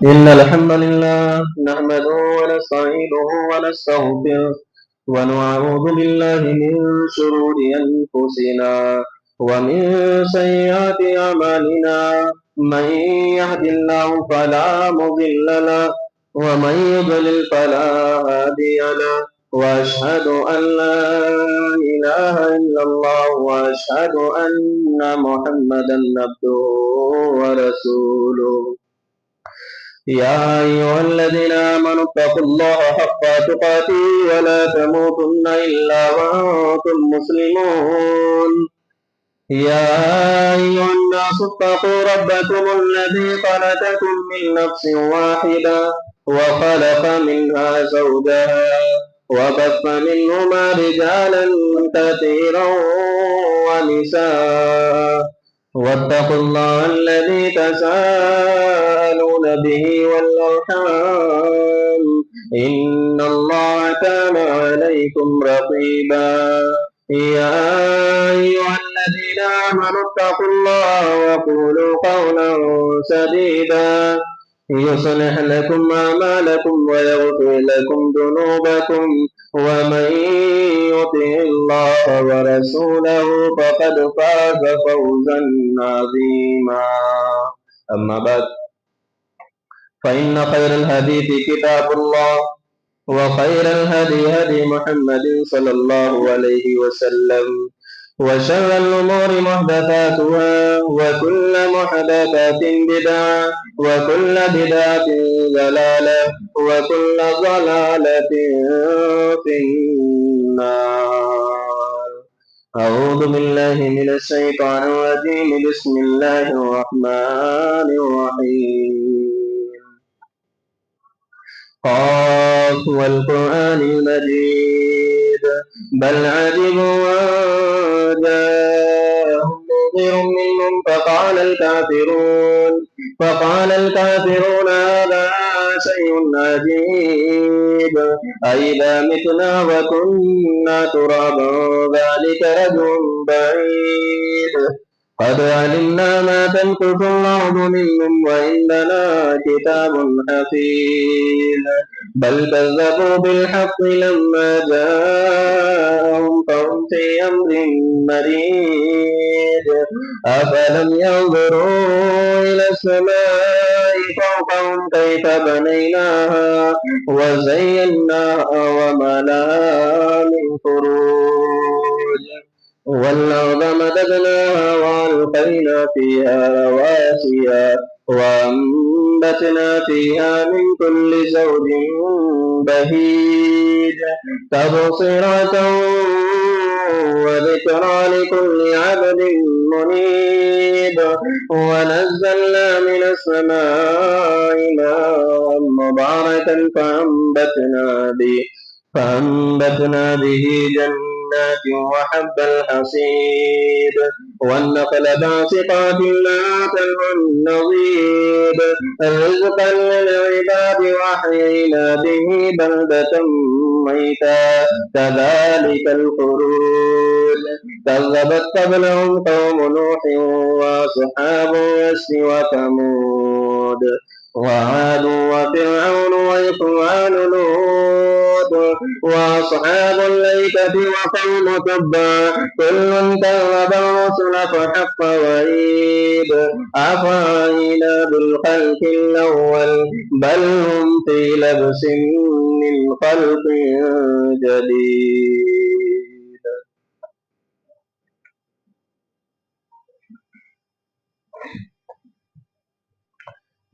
إن الحمد لله نحمده ونستعينه ونستغفره ونعوذ بالله من شرور أنفسنا ومن سيئات أعمالنا من يهد الله فلا مضل له ومن يضلل فلا هادي له وأشهد أن لا إله إلا الله وأشهد أن محمدا عبده ورسوله يا أيها الذين آمنوا اتقوا الله حق تقاته ولا تموتن إلا وأنتم مسلمون يا أيها الناس اتقوا ربكم الذي خلقكم من نفس واحدة وخلق منها زوجها وبث منهما رجالا كثيرا ونساء واتقوا الله الذي تساءلون به والأرحام إن الله كان عليكم رقيبا يا أيها الذين آمنوا اتقوا الله وقولوا قولا سديدا يصلح لكم أعمالكم ويغفر لكم ذنوبكم ومن يطع الله ورسوله فقد فاز فوزا عظيما أما بعد فإن خير الحديث كتاب الله وخير الهدي هدي محمد صلى الله عليه وسلم وشر الأمور محدثاتها وكل محدثات بدعة وكل بدعة ضلالة وكل ضلالة في النار. أعوذ بالله من الشيطان الرجيم. بسم الله الرحمن الرحيم. قاف والقرآن المجيد بل عجبوا أن جاءهم منذر منهم فقال الكافرون هذا شيء عجيب أإذا متنا وكنا ترابا ذلك رجع بعيد قد علمنا ما تنقص الأرض منهم وعندنا كتاب حفيظ بل كذبوا بالحق لما جاءهم فهم في أمر مريج أفلم ينظروا إلى السماء فوقهم كيف بنيناها وزيناها وما لها من فروج والأرض مددناها وألقينا فيها رواسي وأنبتنا فيها من كل زوج بهيج تبصرة وذكرى لكل عبد منيب ونزلنا من السماء ماء مباركا فأنبتنا به جنات وحب الحصيد والنخل باسقات لا النضيد رزقا للعباد وأحيينا به بلدة ميتا كذلك الخروج كذبت قبلهم قوم نوح وأصحاب الرس وثمود وعاد وفرعون وإخوان لوط وأصحاب الأيكة وقوم تبع كل كذب الرسل فحق وعيد أفعينا بالخلق الأول بل هم في لبس من خلق جديد.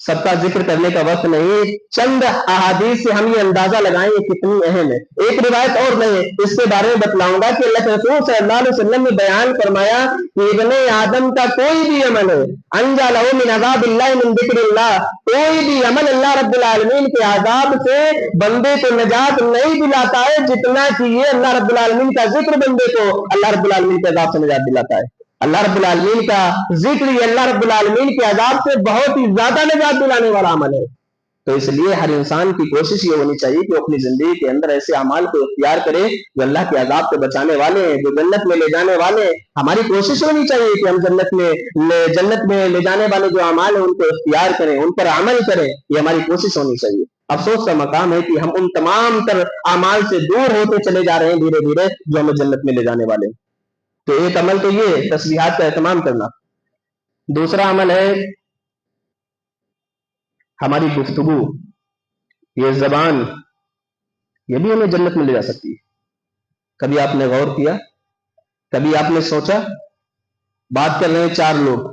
سب کا ذکر کرنے کا وقت نہیں، چند احادیث سے ہم یہ اندازہ لگائیں یہ کتنی اہم ہے۔ ایک روایت اور میں اس کے بارے میں بتلاؤں گا کہ اللہ کے رسول صلی اللہ علیہ وسلم نے بیان فرمایا کہ ابن آدم کا کوئی بھی عمل ہے انجا لہ من عذاب اللہ من ذکر اللہ، کوئی بھی عمل اللہ رب العالمین کے عذاب سے بندے کو نجات نہیں دلاتا ہے جتنا کہ یہ اللہ رب العالمین کا ذکر بندے کو اللہ رب العالمین کے عذاب سے نجات دلاتا ہے۔ اللہ رب العالمین کا ذکر یہ اللہ رب العالمین کے عذاب سے بہت ہی زیادہ نجات دلانے والا عمل ہے۔ تو اس لیے ہر انسان کی کوشش یہ ہونی چاہیے کہ اپنی زندگی کے اندر ایسے اعمال کو اختیار کرے جو اللہ کے عذاب سے بچانے والے ہیں، جو جنت میں لے جانے والے ہیں۔ ہماری کوشش ہونی چاہیے کہ ہم جنت میں لے جانے والے جو اعمال ہیں ان کو اختیار کریں، ان پر عمل کریں، یہ ہماری کوشش ہونی چاہیے۔ افسوس کا مقام ہے کہ ہم ان تمام تر اعمال سے دور ہوتے چلے جا رہے ہیں دھیرے دھیرے جو ہمیں جنت میں لے جانے والے ہیں۔ تو ایک عمل تو یہ تسبیحات کا اہتمام کرنا، دوسرا عمل ہے ہماری گفتگو، یہ زبان، یہ بھی ہمیں جنت میں لے جا سکتی ہے۔ کبھی آپ نے غور کیا، کبھی آپ نے سوچا بات کر رہے ہیں چار لوگ،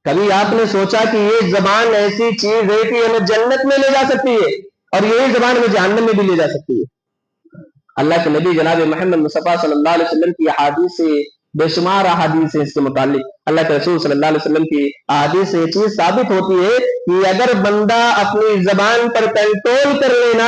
کبھی آپ نے سوچا کہ یہ زبان ایسی چیز ہے کہ ہمیں جنت میں لے جا سکتی ہے اور یہی زبان ہمیں جہنم میں بھی لے جا سکتی ہے۔ اللہ کے نبی جناب محمد مصطفیٰ صلی اللہ علیہ وسلم کی احادیث سے بے شمار احادیث ہیں اس کے متعلق۔ اللہ کے رسول صلی اللہ علیہ وسلم کی احادیث سے یہ چیز ثابت ہوتی ہے کہ اگر بندہ اپنی زبان پر کنٹرول کر لینا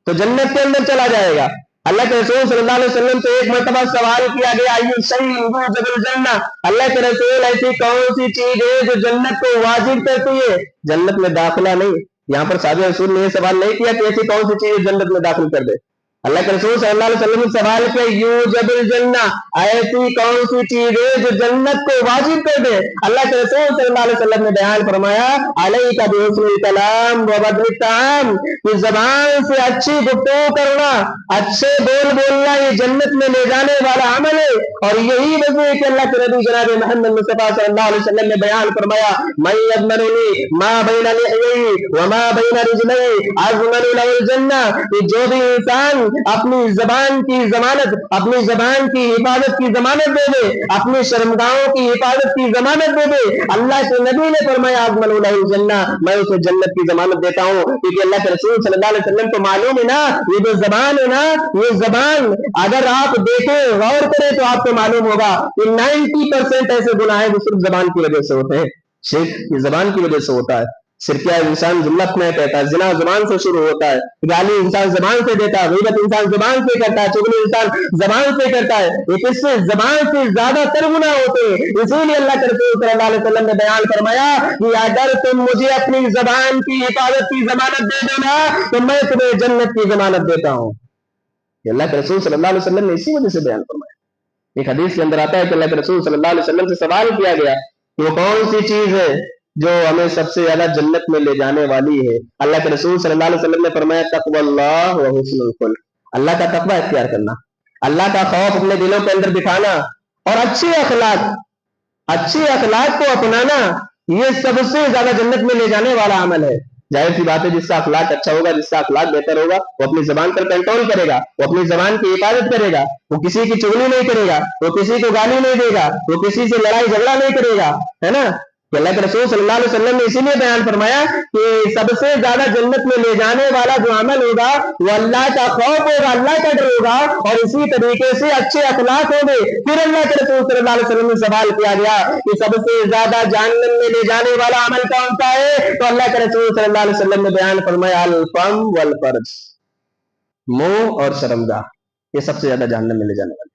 تو جنت کے اندر چلا جائے گا۔ اللہ کے رسول صلی اللہ علیہ وسلم سے ایک مرتبہ سوال کیا گیا ایو شیء یوجب الجنہ، اللہ کے رسول ایسی کون سی چیز ہے جو جنت کو واجب کرتی ہے؟ جنت میں داخلہ نہیں، یہاں پر صحابہ رسول نے یہ سوال نہیں کیا کہ ایسی کون سی چیز جنت میں داخل کر دے۔ اللہ کے رسول صلی اللہ علیہ وسلم نے سوال کیا یوجب الجنہ، ایسی کون سی چیز ہے جو جنت کو واجب کر دے؟ اللہ کے رسول صلی اللہ علیہ وسلم نے بیان فرمایا علیک بحسن الکلام وبدن الطعام، کہ زبان سے اچھی گفتگو کرنا، اچھے بول بولنا یہ جنت میں لے جانے والا عمل ہے۔ اور یہی وجہ ہے کہ اللہ کے نبی جناب محمد مصطفیٰ صلی اللہ علیہ وسلم نے بیان فرمایا من یضمننی ما بین لحیہ وما بین رجلیہ اضمن له الجنہ، کہ جو بھی انسان اپنی زبان کی ضمانت، اپنی زبان کی حفاظت کی ضمانت دے دے، اپنی شرمگاہوں کی حفاظت کی ضمانت دے دے، اللہ کے نبی نے فرمایا اضمن له الجنہ، میں اسے جنت کی ضمانت دیتا ہوں۔ کیونکہ اللہ کے رسول صلی اللہ علیہ وسلم کو معلوم ہے نا یہ جو زبان ہے نا، یہ زبان اگر آپ دیکھیں غور کریں تو آپ کو معلوم ہوگا کہ 90% ایسے گناہ ہیں جو صرف زبان کی وجہ سے ہوتے ہیں۔ شرک یہ زبان کی وجہ سے ہوتا ہے، سرکیہ انسان ذلت میں کہتا ہے، زنا زبان سے شروع ہوتا ہے، گالی انسان زبان سے دیتا ہے، غیبت انسان زبان سے کرتا ہے، چغلی انسان زبان سے کرتا ہے، ایک اس سے زبان سے زیادہ تر گناہ ہوتے ہیں۔ اسی لیے اللہ کے رسول صلی اللہ علیہ وسلم نے بیان فرمایا کہ اگر تم مجھے اپنی زبان کی حفاظت کی ضمانت دے دینا تو میں تمہیں جنت کی ضمانت دیتا ہوں۔ یہ اللہ کے رسول صلی اللہ علیہ وسلم نے اسی وجہ سے بیان فرمایا۔ ایک حدیث کے اندر آتا ہے کہ اللہ کے رسول صلی اللہ علیہ وسلم سے سوال کیا گیا کہ وہ کون سی چیز ہے جو ہمیں سب سے زیادہ جنت میں لے جانے والی ہے؟ اللہ کے رسول صلی اللہ علیہ وسلم نے فرمایا تقوی اللہ و حسن الخلق، اللہ کا تقوی اختیار کرنا، اللہ کا خوف اپنے دلوں کے اندر دکھانا، اور اچھے اخلاق کو اپنانا، یہ سب سے زیادہ جنت میں لے جانے والا عمل ہے۔ ظاہر سی بات ہے جس کا اخلاق اچھا ہوگا، جس کا اخلاق بہتر ہوگا، وہ اپنی زبان پر کنٹرول کرے گا، وہ اپنی زبان کی حفاظت کرے گا، وہ کسی کی چغلی نہیں کرے گا، وہ کسی کو گالی نہیں دے گا، وہ کسی سے لڑائی جھگڑا نہیں کرے گا، ہے نا؟ کہ اللہ کے رسول صلی اللہ علیہ وسلم نے اسی لیے بیان فرمایا کہ سب سے زیادہ جنت میں لے جانے والا جو عمل ہوگا وہ اللہ کا خوف ہوگا، اللہ کا ڈر ہوگا، اور اسی طریقے سے اچھے اخلاق ہوں گے۔ پھر اللہ کے رسول صلی اللہ علیہ وسلم سے سوال کیا گیا کہ سب سے زیادہ جہنم میں لے جانے والا عمل کون سا ہے؟ تو اللہ کے رسول صلی اللہ علیہ وسلم نے بیان فرمایا الفم والفرج، منہ اور شرمگاہ، یہ سب سے زیادہ جہنم میں لے جانے والے۔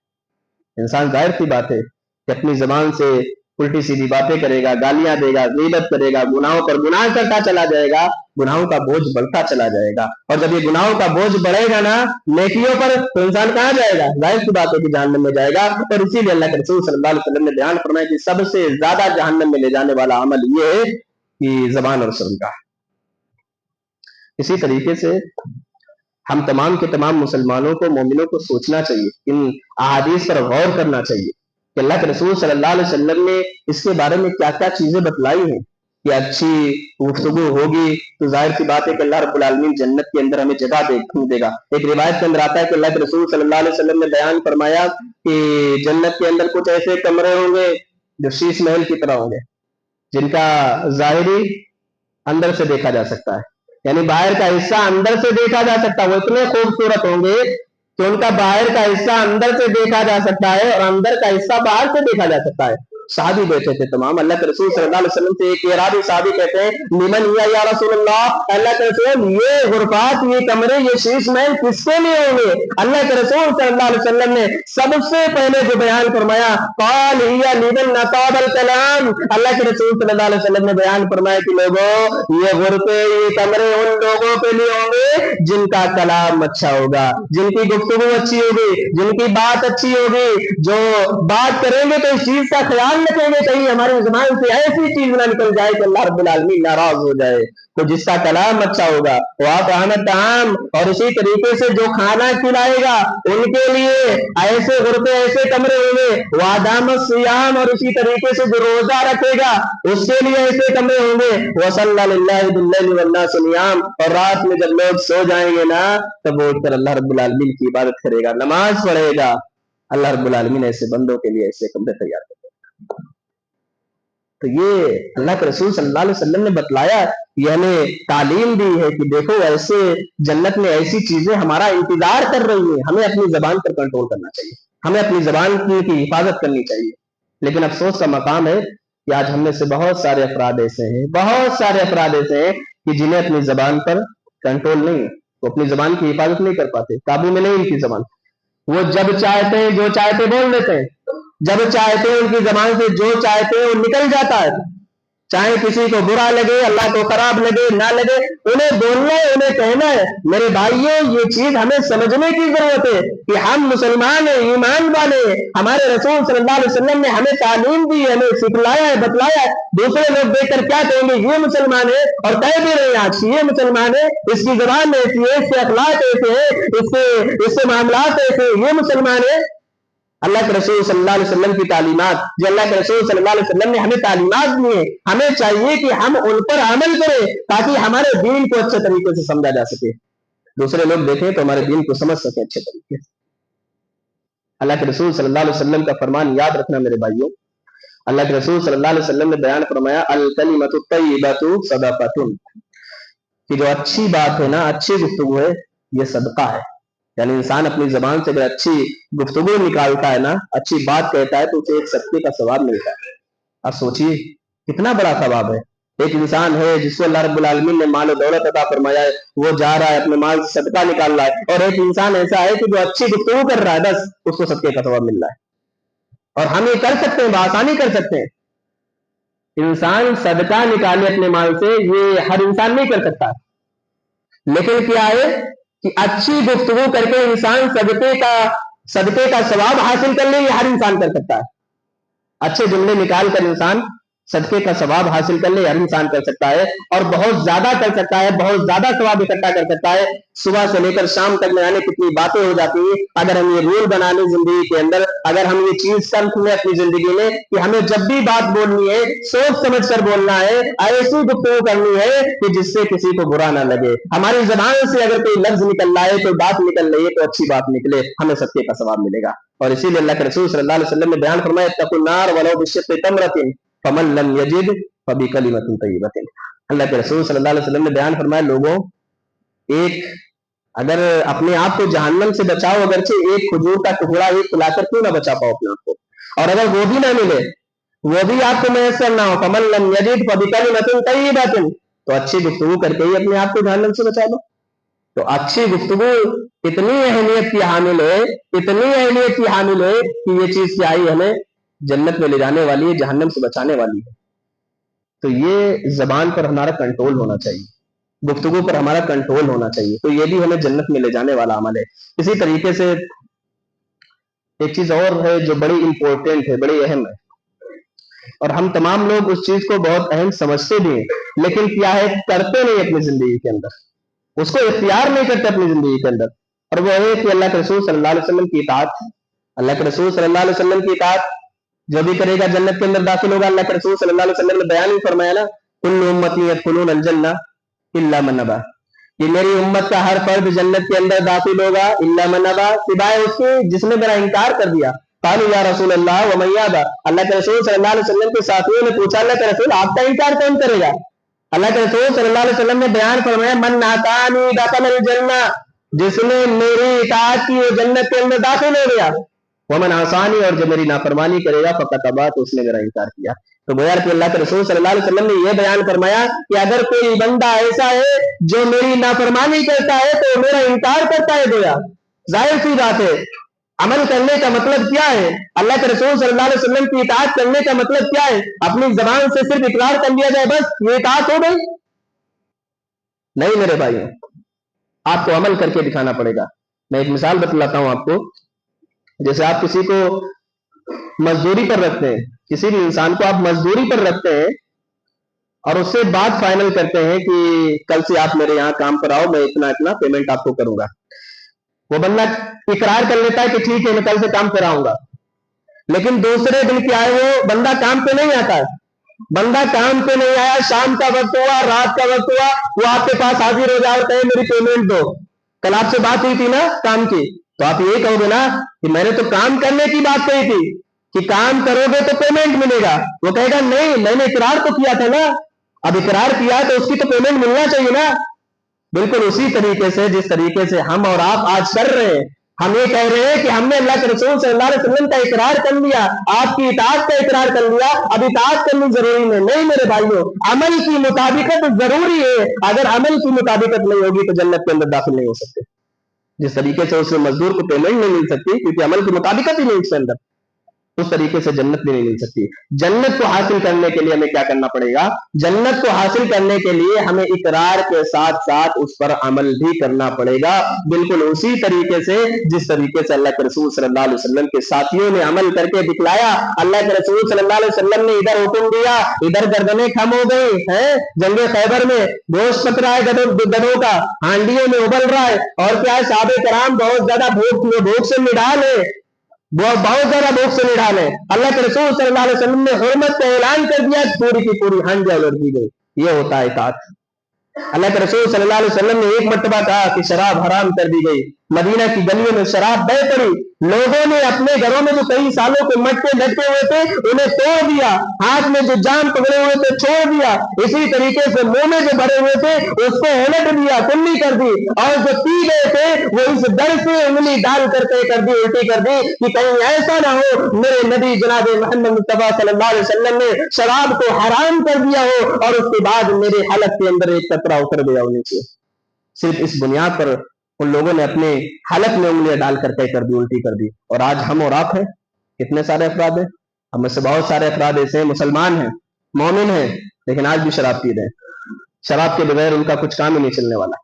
انسان ظاہر سی بات ہے کہ اپنی زبان سے الٹی سیدھی باتیں کرے گا، گالیاں دے گا، غیبت کرے گا، گناہوں پر گناہ کرتا چلا جائے گا، گناہوں کا بوجھ بڑھتا چلا جائے گا، اور جب یہ گناہوں کا بوجھ بڑھے گا نا نیکیوں پر تو انسان کہاں جائے گا؟ ظاہر سی بات ہے کہ جہنم میں جائے گا۔ اور اسی لیے اللہ کے رسول صلی اللہ علیہ وسلم نے بیان فرمایا کہ سب سے زیادہ جہنم میں لے جانے والا عمل یہ ہے کہ زبان اور شرمگاہ۔ اسی طریقے سے ہم تمام کے تمام مسلمانوں کو، مومنوں کو سوچنا چاہیے، ان احادیث پر غور کرنا چاہیے کہ اللہ کے رسول صلی اللہ علیہ وسلم نے اس کے بارے میں کیا کیا چیزیں بتلائی ہیں کہ اچھی گفتگو ہوگی تو ظاہر سی بات ہے کہ اللہ رب العالمین جنت کے اندر ہمیں جگہ دے گا۔ ایک روایت کے اندر آتا ہے کہ اللہ کے رسول صلی اللہ علیہ وسلم نے بیان فرمایا کہ جنت کے اندر کچھ ایسے کمرے ہوں گے جو شیش محل کی طرح ہوں گے، جن کا ظاہری اندر سے دیکھا جا سکتا ہے، یعنی باہر کا حصہ اندر سے دیکھا جا سکتا ہے، وہ اتنے خوبصورت ہوں گے کہ ان کا باہر کا حصہ اندر سے دیکھا جا سکتا ہے اور اندر کا حصہ باہر سے دیکھا جا سکتا ہے۔ صحابی بیٹھے تھے تمام، اللہ کے رسول صلی اللہ علیہ وسلم سے ایک اعرابی صحابی کہتے ہیں لمن یا رسول اللہ، اللہ کے رسول یہ غرفات، یہ کمرے، یہ شیش محل کس کے لیے ہوں گے؟ اللہ کے رسول صلی اللہ علیہ وسلم نے سب سے پہلے جو بیان فرمایا قال ہی لمن نطاب الکلام، اللہ کے رسول صلی اللہ علیہ وسلم نے بیان فرمایا کہ لوگوں یہ غرفے، یہ کمرے ان لوگوں کے لیے ہوں گے جن کا کلام اچھا ہوگا، جن کی گفتگو اچھی ہوگی، جن کی بات اچھی ہوگی، جو بات کریں گے تو اس چیز کا خیال رکھیں گے کہیں ہماری زبان سے ایسی چیز نہ نکل جائے کہ اللہ رب العالمین ناراض ہو جائے۔ تو جس کا کلام اچھا ہوگا وہ احمد طعام، اور اسی طریقے سے جو کھانا کھلائے گا ان کے لیے ایسے غرفے، ایسے کمرے ہوں گے، وادام الصیام، اور اسی طریقے سے جو روزہ رکھے گا اس کے لیے ایسے کمرے ہوں گے، وصلی للہ باللیل والناس نیام، اور رات میں جب لوگ سو جائیں گے نا تب وہ اٹھ کر اللہ رب العالمین کی عبادت کرے گا، نماز پڑھے گا۔ اللہ رب العالمین ایسے بندوں کے لیے ایسے کمرے تیار کرتے ہیں۔ تو یہ اللہ کے رسول صلی اللہ علیہ وسلم نے بتلایا، یہ ہمیں تعلیم دی ہے کہ دیکھو ایسے جنت میں ایسی چیزیں ہمارا انتظار کر رہی ہیں، ہمیں اپنی زبان پر کنٹرول کرنا چاہیے، ہمیں اپنی زبان کی حفاظت کرنی چاہیے۔ لیکن افسوس کا مقام ہے کہ آج ہم میں سے بہت سارے افراد ایسے ہیں کہ جنہیں اپنی زبان پر کنٹرول نہیں ہے، وہ اپنی زبان کی حفاظت نہیں کر پاتے، قابو میں نہیں ان کی زبان، وہ جب چاہتے ہیں جو چاہتے بول دیتے ہیں، جب چاہتے ہیں ان کی زبان سے جو چاہتے ہیں وہ نکل جاتا ہے، چاہے کسی کو برا لگے، اللہ کو خراب لگے نہ لگے، انہیں بولنا ہے، انہیں کہنا ہے۔ میرے بھائیوں یہ چیز ہمیں سمجھنے کی ضرورت ہے کہ ہم مسلمان ہیں، ایمان والے ہیں، ہمارے رسول صلی اللہ علیہ وسلم نے ہمیں تعلیم دی ہے، ہمیں سکھلایا ہے، بتلایا ہے۔ دوسرے لوگ دیکھ کر کیا کہیں گے؟ یہ مسلمان ہے، اور کہہ بھی رہے ہیں آج یہ مسلمان ہے، اس کی زبان ایسی ہے، اس کے اخلاق ایسے ہیں، اس سے معاملات ایسے، یہ مسلمان ہے۔ اللہ کے رسول صلی اللہ علیہ وسلم کی تعلیمات، جو اللہ کے رسول صلی اللہ علیہ وسلم نے ہمیں تعلیمات دی ہیں، ہمیں چاہیے کہ ہم ان پر عمل کریں تاکہ ہمارے دین کو اچھے طریقے سے سمجھا جا سکے، دوسرے لوگ دیکھیں تو ہمارے دین کو سمجھ سکیں اچھے طریقے سے۔ اللہ کے رسول صلی اللہ علیہ وسلم کا فرمان یاد رکھنا میرے بھائیوں، اللہ کے رسول صلی اللہ علیہ وسلم نے بیان فرمایا الکلمۃ الطیبۃ صدقۃ، کہ جو اچھی بات ہے نا، اچھی گفتگو ہے، یہ صدقہ ہے۔ یعنی انسان اپنی زبان سے اگر اچھی گفتگو نکالتا ہے نا، اچھی بات کہتا ہے تو اسے ایک صدقے کا ثواب ملتا ہے۔ اب سوچیے کتنا بڑا ثواب ہے۔ ایک انسان ہے جس کو اللہ رب العالمین نے مال و دولت عطا فرمایا ہے، وہ جا رہا ہے اپنے مال سے صدقہ نکال رہا ہے، اور ایک انسان ایسا ہے کہ جو اچھی گفتگو کر رہا ہے، بس اس کو صدقے کا ثواب مل رہا ہے۔ اور ہم یہ کر سکتے ہیں، بآسانی کر سکتے ہیں۔ انسان صدقہ نکالے اپنے مال سے، یہ ہر انسان نہیں کر سکتا، لیکن کیا ہے کہ اچھی گفتگو کر کے انسان صدقے کا ثواب حاصل کر لے، یہ ہر انسان کر سکتا ہے۔ اچھے جملے نکال کر انسان صدقے کا ثواب حاصل کر لے، ہر انسان کر سکتا ہے، اور بہت زیادہ کر سکتا ہے، بہت زیادہ ثواب اکٹھا کر سکتا ہے۔ صبح سے لے کر شام تک میں کتنی باتیں ہو جاتی ہیں اگر ہم یہ رول بنا لیں زندگی کے اندر، اگر ہم یہ چیز سمجھ لیں اپنی زندگی میں کہ ہمیں جب بھی بات بولنی ہے سوچ سمجھ کر بولنا ہے، ایسی گفتگو کرنی ہے کہ جس سے کسی کو برا نہ لگے، ہماری زبان سے اگر کوئی لفظ نکل رہا ہے، کوئی بات نکل رہی ہے تو اچھی بات نکلے، ہمیں صدقے کا ثواب ملے گا۔ اور اسی لیے اللہ کے رسول صلی اللہ علیہ وسلم نے بیان فرمایا اتقوا النار ولو بشق تمرۃ فمن لم یجد فبکلمۃ طیبۃ۔ اللہ کے رسول صلی اللہ علیہ وسلم نے بیان فرمایا لوگوں، اگر اپنے آپ کو جہنم سے بچاؤ، اگرچہ ایک کھجور کا ٹکڑا ایک پلا کر کیوں نہ بچا پاؤ اپنے آپ کو، اور اگر وہ بھی نہ ملے، وہ بھی آپ کو میسر نہ ہو، فمن لم یجد فبکلمۃ طیبۃ، تو اچھی گفتگو کر کے ہی اپنے آپ کو جہنم سے بچا لو۔ تو اچھی گفتگو اتنی اہمیت کی حامل ہے، اتنی اہمیت کی حامل ہے کہ یہ چیز کیا آئی ہمیں جنت میں لے جانے والی ہے، جہنم سے بچانے والی ہے۔ تو یہ زبان پر ہمارا کنٹرول ہونا چاہیے، گفتگو پر ہمارا کنٹرول ہونا چاہیے، تو یہ بھی ہمیں جنت میں لے جانے والا عمل ہے۔ اسی طریقے سے ایک چیز اور ہے جو بڑی امپورٹنٹ ہے، بڑی اہم ہے، اور ہم تمام لوگ اس چیز کو بہت اہم سمجھتے بھی ہیں، لیکن کیا ہے کرتے نہیں اپنی زندگی کے اندر، اس کو اختیار نہیں کرتے اپنی زندگی کے اندر، اور وہ ہے کہ اللہ کے رسول صلی اللہ علیہ وسلم کی اطاعت۔ اللہ کے رسول صلی اللہ علیہ وسلم کی اطاعت جو بھی کرے گا جنت کے اندر داخل ہوگا۔ اللہ کے رسول صلی اللہ علیہ وسلم نے بیان ہی فرمایا نا کل امتی یدخلون الجنہ الا من ابا، کہ میری امت کا ہر فرد جنت کے اندر داخل ہوگا الا من ابا، سوائے اس کے جس نے میرا انکار کر دیا۔ قالوا یا رسول اللہ ومن یابا، اللہ کے رسول صلی اللہ علیہ وسلم کے ساتھیوں نے پوچھا اللہ کے رسول آپ کا انکار کون کرے گا؟ اللہ کے رسول صلی اللہ علیہ وسلم نے بیان فرمایا من اطاعنی دخل الجنہ، جس نے میری اطاعت کی وہ جنت کے اندر داخل ہو گیا، ومن عصانی، اور جو میری نافرمانی کرے گا فقط ابا، تو اس نے میرا انکار کیا۔ تو گویا کہ اللہ کے رسول صلی اللہ علیہ وسلم نے یہ بیان فرمایا کہ اگر کوئی بندہ ایسا ہے جو میری نافرمانی کرتا ہے تو میرا انکار کرتا ہے، گویا ظاہر سی بات ہے عمل کرنے کا مطلب کیا ہے؟ اللہ کے رسول صلی اللہ علیہ وسلم کی اطاعت کرنے کا مطلب کیا ہے؟ اپنی زبان سے صرف اقرار کر لیا جائے بس یہ اطاعت ہو گئی؟ نہیں میرے بھائیوں، آپ کو عمل کر کے دکھانا پڑے گا۔ میں ایک مثال بتلاتا ہوں آپ کو۔ جیسے آپ کسی کو مزدوری پر رکھتے ہیں، کسی بھی انسان کو آپ مزدوری پر رکھتے ہیں اور اس سے بات فائنل کرتے ہیں کہ کل سے آپ میرے یہاں کام پر آؤ، میں اتنا اتنا پیمنٹ آپ کو کروں گا۔ وہ بندہ اقرار کر لیتا ہے کہ ٹھیک ہے میں کل سے کام پر آؤں گا، لیکن دوسرے دن کیا ہے وہ بندہ کام پہ نہیں آتا ہے، بندہ کام پہ نہیں آیا، شام کا وقت ہوا، رات کا وقت ہوا، وہ آپ کے پاس حاضر ہو جائے اور کہے میری پیمنٹ دو، کل آپ سے بات ہوئی تھی نا کام کی، تو آپ یہ کہو گے نا کہ میں نے تو کام کرنے کی بات کہی تھی کہ کام کرو گے تو پیمنٹ ملے گا۔ وہ کہے گا نہیں میں نے اقرار تو کیا تھا نا، اب اقرار کیا تو اس کی تو پیمنٹ ملنا چاہیے نا۔ بالکل اسی طریقے سے جس طریقے سے ہم اور آپ آج کر رہے ہیں، ہم یہ کہہ رہے ہیں کہ ہم نے اللہ کے رسول صلی اللہ علیہ وسلم کا اقرار کر لیا، آپ کی اطاعت کا اقرار کر لیا، اب اطاعت کرنی ضروری نہیں میرے بھائیوں، عمل کی مطابقت ضروری ہے۔ اگر عمل کی مطابقت نہیں ہوگی تو جنت کے اندر داخل نہیں ہو سکتے۔ جس طریقے سے اس مزدور کو پیمنٹ نہیں مل سکتی کیونکہ عمل کی مطابقت ہی نہیں اس کے اندر، اس طریقے سے جنت بھی نہیں مل سکتی۔ جنت کو حاصل کرنے کے لیے ہمیں کیا کرنا پڑے گا؟ جنت کو حاصل کرنے کے لیے ہمیں اقرار کے ساتھ ساتھ اس پر عمل بھی کرنا پڑے گا، بالکل اسی طریقے سے جس طریقے سے اللہ کے رسول صلی اللہ علیہ وسلم کے ساتھیوں نے عمل کر کے دکھلایا۔ اللہ کے رسول صلی اللہ علیہ وسلم نے ادھر حکم دیا، ادھر گردنیں کھم ہو گئی ہیں، جنگ خیبر میں گوشت پک رہا ہے گدھوں کا، ہانڈیوں میں ابل رہا ہے، اور کیا ہے صحابہ کرام بہت زیادہ بھوک سے نڈال ہے، بہت زیادہ بھوک سے نڈال ہے۔ اللہ کے رسول صلی اللہ علیہ وسلم نے حرمت کا اعلان کر دیا، پوری کی پوری ہانڈیاں الٹ دی گئی۔ یہ ہوتا ہے اطاعت۔ اللہ کے رسول صلی اللہ علیہ وسلم نے ایک مرتبہ کہا کہ شراب حرام کر دی گئی، مدینہ کی گلیوں میں شراب بہ پڑی، لوگوں نے اپنے گھروں میں جو کئی سالوں کے مٹکے لٹکے ہوئے تھے انہیں توڑ دیا، ہاتھ میں جو جام پکڑے ہوئے تھے چھوڑ دیا، اسی طریقے سے منہ میں جو بھرے ہوئے تھے اس کو الٹ دیا، کلی کر دی، اور جو پی گئے تھے وہ اس ڈر سے انگلی ڈال کر کے کر دی، الٹی کر دی کہ کہیں ایسا نہ ہو میرے نبی جناب محمد مصطفیٰ صلی اللہ علیہ وسلم نے شراب کو حرام کر دیا ہو اور اس کے بعد میرے حلق کے اندر ایک قطرہ اتر گیا ہونے سے۔ صرف اس بنیاد پر ان لوگوں نے اپنے حلق میں انگلیاں ڈال کر طے کر دی، الٹی کر دی۔ اور آج ہم اور آپ ہیں، کتنے سارے افراد ہیں، ہم میں سے بہت سارے افراد ایسے ہیں، مسلمان ہیں، مومن ہیں، لیکن آج بھی شراب پی رہے ہیں۔ شراب کے بغیر ان کا کچھ کام ہی نہیں چلنے والا،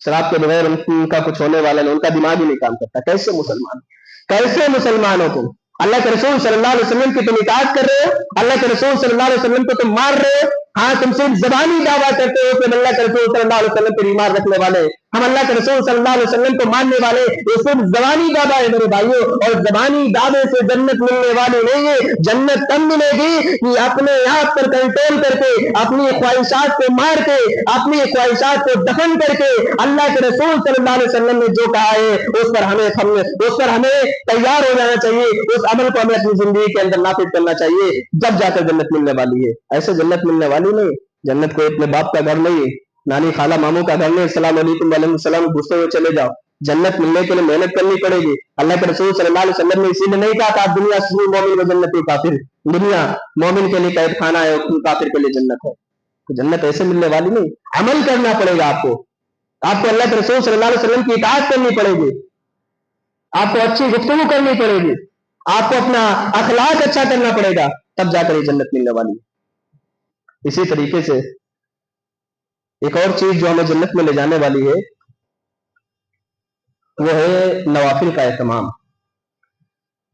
شراب کے بغیر ان کا کچھ ہونے والا نہیں، ان کا دماغ ہی نہیں کام کرتا۔ کیسے مسلمان، کیسے مسلمان ہو تم؟ اللہ کے رسول صلی اللہ علیہ وسلم کی تم اطاعت کر رہے ہو، اللہ کے رسول صلی اللہ علیہ وسلم کو تم مار رہے ہو، ہاں تم صرف زبانی دعویٰ کرتے ہو کہ اللہ کے رسول صلی اللہ علیہ وسلم پر ایمان رکھنے والے، ہم اللہ کے رسول صلی اللہ علیہ وسلم کو ماننے والے، یہ صرف زبانی دعویٰ ہے میرے بھائیوں، اور زبانی دعوے سے جنت ملنے والی نہیں ہے۔ جنت تب ملے گی کہ اپنے آپ پر کنٹرول کر کے، اپنی خواہشات کو مار کے، اپنی خواہشات کو دفن کر کے اللہ کے رسول صلی اللہ علیہ وسلم نے جو کہا ہے اس پر ہمیں تیار ہو جانا چاہیے، اس عمل کو ہمیں اپنی زندگی کے اندر نافذ کرنا چاہیے، جب جا کر جنت ملنے والی ہے۔ ایسے جنت ملنے والی نہیں، جنت کوئی اپنے باپ کا گھر نہیں ہے، نانی خالہ ماموں کا گھر نہیں، السلام علیکم وعلیکم السلام گھستے ہوئے چلے جاؤ۔ جنت ملنے کے لیے محنت کرنی پڑے گی۔ اللہ کے رسول صلی اللہ علیہ وسلم نے اسی لیے نہیں کہا کہ دنیا سے مومن و جنتی کافر، دنیا مومن کے لیے قید خانہ ہے، کافر کے لیے جنت ہے۔ تو جنت ایسے ملنے والی نہیں، عمل کرنا پڑے گا آپ کو اللہ کے رسول صلی اللہ علیہ وسلم کی اطاعت کرنی پڑے گی، آپ کو اچھی گفتگو کرنی پڑے گی، آپ کو اپنا اخلاق اچھا کرنا پڑے گا، تب جا کر یہ جنت ملنے والی ہے۔ اسی طریقے سے ایک اور چیز جو ہمیں جنت میں لے جانے والی ہے وہ ہے نوافل کا اہتمام،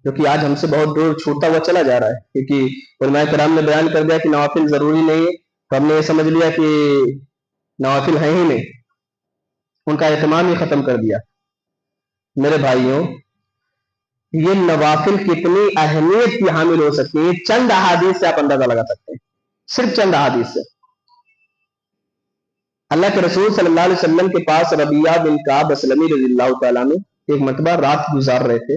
جو کہ آج ہم سے بہت دور چھوٹتا ہوا چلا جا رہا ہے، کیونکہ علماء کرام نے بیان کر دیا کہ نوافل ضروری نہیں ہے، تو ہم نے یہ سمجھ لیا کہ نوافل ہیں ہی نہیں، ان کا اہتمام ہی ختم کر دیا۔ میرے بھائیوں، یہ نوافل کتنی اہمیت کی حامل ہو سکتی ہے چند احادیث سے آپ اندازہ لگا سکتے ہیں، صرف چند احادیث سے۔ اللہ کے رسول صلی اللہ علیہ وسلم کے پاس ربیعہ بن کعب اسلمی رضی اللہ تعالیٰ عنہ ایک مرتبہ رات گزار رہے تھے،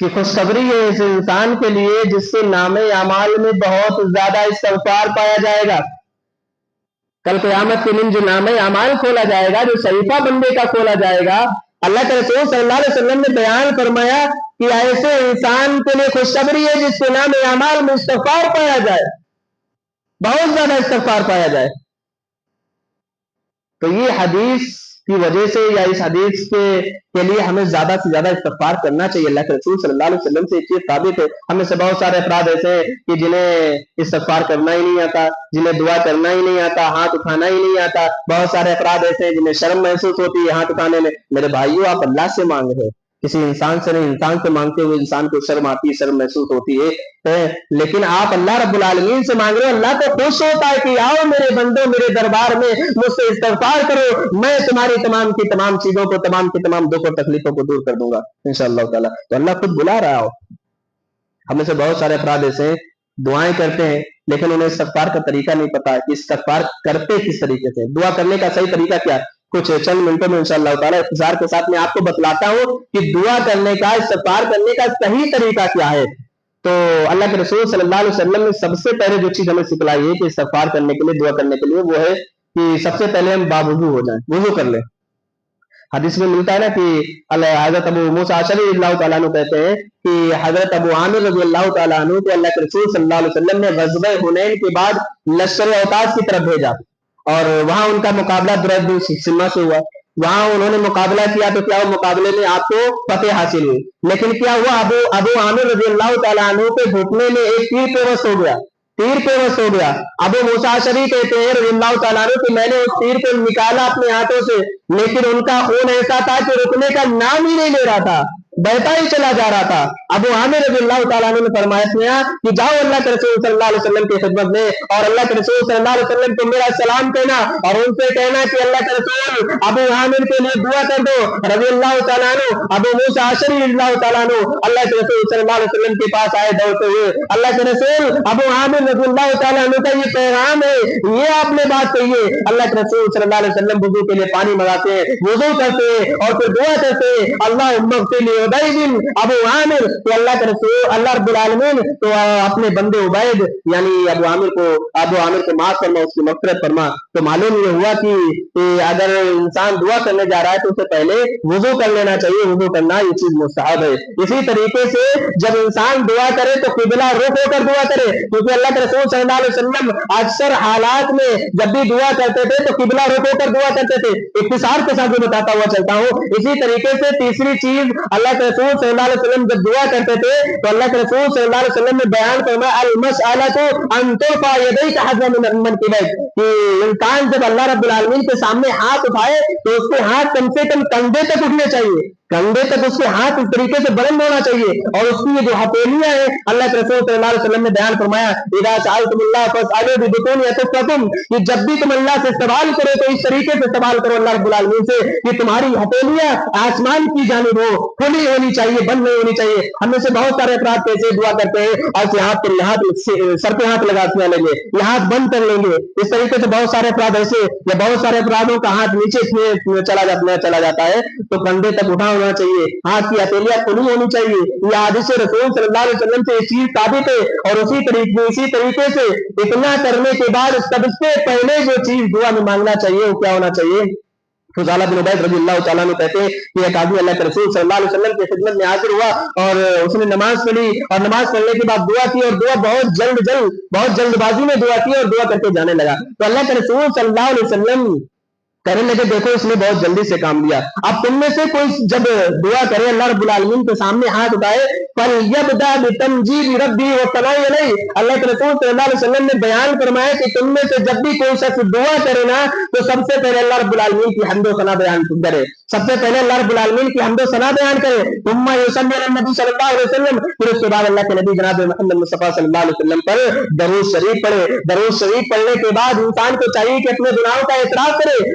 کہ خوشخبری ہے اس انسان کے لیے جس کے نام اعمال میں بہت زیادہ استغفار پایا جائے گا. کل قیامت کے دن جو نام اعمال کھولا جائے گا، جو صحیفہ بندے کا کھولا جائے گا، اللہ کے رسول صلی اللہ علیہ وسلم نے بیان فرمایا کہ ایسے انسان کے لیے خوشخبری ہے جس کے نام اعمال میں استغفار پایا جائے، بہت زیادہ استغفار پایا جائے. تو یہ حدیث کی وجہ سے یا اس حدیث کے لیے ہمیں زیادہ سے زیادہ استغفار کرنا چاہیے. اللہ کے رسول صلی اللہ علیہ وسلم سے ایک چیز ثابت ہے. ہم میں سے بہت سارے افراد ایسے ہیں کہ جنہیں استغفار کرنا ہی نہیں آتا، جنہیں دعا کرنا ہی نہیں آتا، ہاتھ اٹھانا ہی نہیں آتا. بہت سارے افراد ایسے ہیں جنہیں شرم محسوس ہوتی ہے ہاتھ اٹھانے میں. میرے بھائیوں، آپ اللہ سے مانگ رہے ہیں، کسی انسان سے نہیں. انسان سے مانگتے ہوئے انسان کو شرم آتی ہے، شرم محسوس ہوتی ہے، لیکن آپ اللہ رب العالمین سے مانگ رہے ہو. اللہ تو خوش ہوتا ہے کہ آؤ میرے بندو میرے دربار میں مجھ سے استغفار کرو، میں تمہاری تمام کی تمام چیزوں کو، تمام کی تمام دکھ اور تکلیفوں کو دور کر دوں گا انشاءاللہ تعالی. تو اللہ خود بلا رہا ہو. ہم میں سے بہت سارے افراد ایسے ہیں دعائیں کرتے ہیں لیکن انہیں استغفار کا طریقہ نہیں پتا کہ استغفار کرتے کس طریقے سے. دعا کرنے کا صحیح طریقہ کیا ہے؟ کچھ چند منٹوں میں انشاءاللہ تعالی اختصار کے ساتھ میں آپ کو بتلاتا ہوں کہ دعا کرنے کا، استغفار کرنے کا صحیح طریقہ کیا ہے. تو اللہ کے رسول صلی اللہ علیہ وسلم نے سب سے پہلے جو چیز ہمیں سکھلائی ہے کہ استغفار کرنے کے لیے، دعا کرنے کے لیے، وہ ہے کہ سب سے پہلے ہم باوضو ہو جائیں، وضو کر لیں. حدیث میں ملتا ہے نا کہ حضرت ابو موسیٰ اشعری رضی اللہ تعالیٰ عنہ کہتے ہیں کہ حضرت ابو عامر رضی اللہ تعالیٰ عنہ کو اللہ کے رسول صلی اللہ علیہ وسلم نے غزوہ حنین کے بعد لشکر اوتاس کی طرف بھیجا اور وہاں ان کا مقابلہ درد بن سمہ سے ہوا. وہاں انہوں نے مقابلہ کیا تو کیا وہ مقابلے میں آپ کو فتح حاصل ہوئی، لیکن کیا ہوا ابو عامر رضی اللہ تعالیٰ عنہ کے گھٹنے میں ایک تیر پیوست ہو گیا، تیر پیوست ہو گیا. ابو موسیٰ اشعری کہتے ہیں رضی اللہ تعالیٰ عنہ کہ میں نے اس تیر کو نکالا اپنے ہاتھوں سے، لیکن ان کا خون ایسا تھا کہ رکنے کا نام ہی نہیں لے رہا تھا، بہتا ہی چلا جا رہا تھا. ابو عامر رضی اللہ تعالیٰ عنہ نے فرمایا کہ جاؤ اللہ کے رسول صلی اللہ علیہ وسلم کی خدمت میں اور اللہ کے رسول صلی اللہ علیہ وسلم کو میرا سلام کہنا اور ان سے کہنا کہ اللہ کے رسول ابو عامر کے لیے دعا کر دو رضی اللہ تعالیٰ عنہ. ابو موسیٰ اشعری رضی اللہ تعالیٰ عنہ اللہ کے رسول صلی اللہ علیہ وسلم کے پاس آئے دوڑتے ہوئے. اللہ کے رسول ابو عامر رضی اللہ تعالیٰ عنہ کا یہ پیغام ہے، یہ آپ نے بات کہی ہے. اللہ کے رسول صلی اللہ علیہ وسلم وضو کے لیے پانی منگاتے ہیں، وضو کرتے ہیں اور پھر دعا کرتے ہیں اللہم اغفر لی عبید ابو عامر. تو اللہ کے رسول اللہ رب العالمین تو اپنے بندے عبید یعنی ابو عامر کو معاف فرما، اس کی مغفرت فرما. تو معلوم یہ ہوا کہ اگر انسان دعا کرنے جا رہا ہے تو اسے پہلے وضو کر لینا چاہیے. وضو کرنا یہ چیز مستحب ہے. اسی طریقے سے جب انسان دعا کرے تو قبلہ رخ ہو کر دعا کرے، کیونکہ اللہ کے رسول صلی اللہ علیہ وسلم اکثر حالات میں جب بھی دعا کرتے تھے تو قبلہ رخ ہو کر دعا کرتے تھے. اختصار کے ساتھ بتاتا ہوا چلتا ہوں. اسی طریقے سے تیسری چیز اللہ کے رسول صلی اللہ علیہ وسلم جب دعا کرتے تھے تو اللہ کے رسول صلی اللہ علیہ وسلم نے بیان فرمایا المسألۃ ان ترفع یدیک حذو من المنکبین، کہ انسان جب اللہ رب العالمین کے سامنے ہاتھ اٹھائے تو اس کے ہاتھ کم سے کم کندھے تک اٹھنے چاہیے، کندھے تک اس کے ہاتھ اس طریقے سے بلند ہونا چاہیے. اور اس کی یہ جو ہتھیلیاں ہیں اللہ کے رسول صلی اللہ علیہ وسلم نے بیان فرمایا اذا سألتم اللہ فاسألوا ببطون یتفکم، کہ جب بھی تم اللہ سے سوال کرو تو اس طریقے سے سوال کرو اللہ رب العالمین سے کہ تمہاری ہتھیلیاں آسمان کی جانب ہو، کھلی ہونی چاہیے، بند نہیں ہونی چاہیے. ہم میں سے بہت سارے افراد کیسے دعا کرتے ہیں اور سر پہ ہاتھ لگا لیں گے، یہ ہاتھ بند کر لیں گے. اس طریقے سے بہت سارے افراد ایسے یا بہت سارے افرادوں کا ہاتھ نیچے چلا جاتا ہے تو کندھے تک اٹھا ہونا چاہیے، ہاتھ کی ہتھیلیاں کھلی ہونی چاہیے. یہ حدیث رسول صلی اللہ علیہ وسلم سے یہ چیز ثابت ہے. اور اسی طریقے سے اتنا کرنے کے بعد سب سے پہلے جو چیز دعا میں مانگنا چاہیے وہ کیا ہونا چاہیے؟ فضالہ بن عبید رضی اللہ تعالیٰ عنہ کہتے ہیں کہ ایک آدمی اللہ کے رسول صلی اللہ علیہ وسلم کی خدمت میں حاضر ہوا اور اس نے نماز پڑھی اور نماز پڑھنے کے بعد دعا کی اور دعا بہت جلد بازی میں دعا کی اور دعا کر کے جانے لگا. تو اللہ کے رسول صلی اللہ علیہ وسلم کہنے لگے دیکھو اس نے بہت جلدی سے کام دیا. اب تم میں سے کوئی جب دعا کرے اللہ رب العالمین کے سامنے ہاتھ اٹھائے فَلْيَبْدَأْ بِتَمْجِيدِ رَبِّهِ وَالثَّنَاءِ عَلَيْهِ. اللہ کے رسول صلی اللہ علیہ وسلم نے بیان فرمایا کہ تم میں سے جب بھی کوئی شخص دعا کرے نا تو سب سے پہلے اللہ رب العالمین کی حمد و ثنا بیان کرے، سب سے پہلے اللہ رب العالمین کی حمد و ثنا بیان کرے. ثم يصلي على النبي صلی اللہ علیہ وسلم، پھر اس کے بعد اللہ کے نبی جناب محمد مصطفیٰ صلی اللہ علیہ وسلم پر درود شریف پڑھے. درود شریف پڑھنے کے بعد انسان کو چاہیے کہ اپنے گناہوں کا اعتراف کرے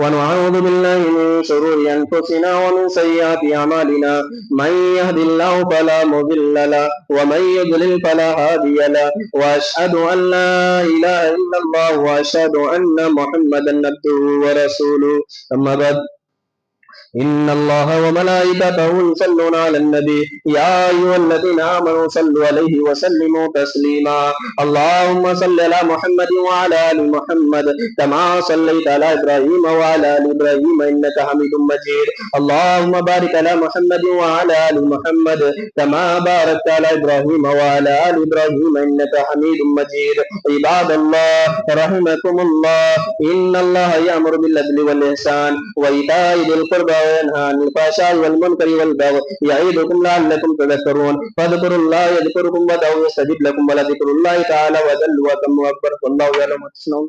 ونعوذ بالله من شرور أنفسنا ومن سيئات أعمالنا من يهد الله فلا مضل له ومن يضلل فلا هادي له وأشهد أن لا إله إلا الله وأشهد أن محمدا عبده ورسوله أما بعد إن الله وملائكته يصلون على النبي يا أيها الذين آمنوا صلوا عليه وسلموا تسليما اللهم صل على محمد وعلى آل محمد كما صليت على إبراهيم وعلى آل إبراهيم إنك حميد مجيد اللهم بارك على محمد وعلى آل محمد كما باركت على إبراهيم وعلى آل إبراهيم إنك حميد مجيد عباد الله رحمكم الله إن الله يأمر بالعدل والإحسان وإيتاء ذي القربى وينهى عن الفحشاء والمنكر والبغي يعظكم لعلكم تذكرون فاذكروا الله يذكركم ودعوه يستجب لكم ولذكر الله تعالى وجل وكم أكبر والله يعلم ما تصنعون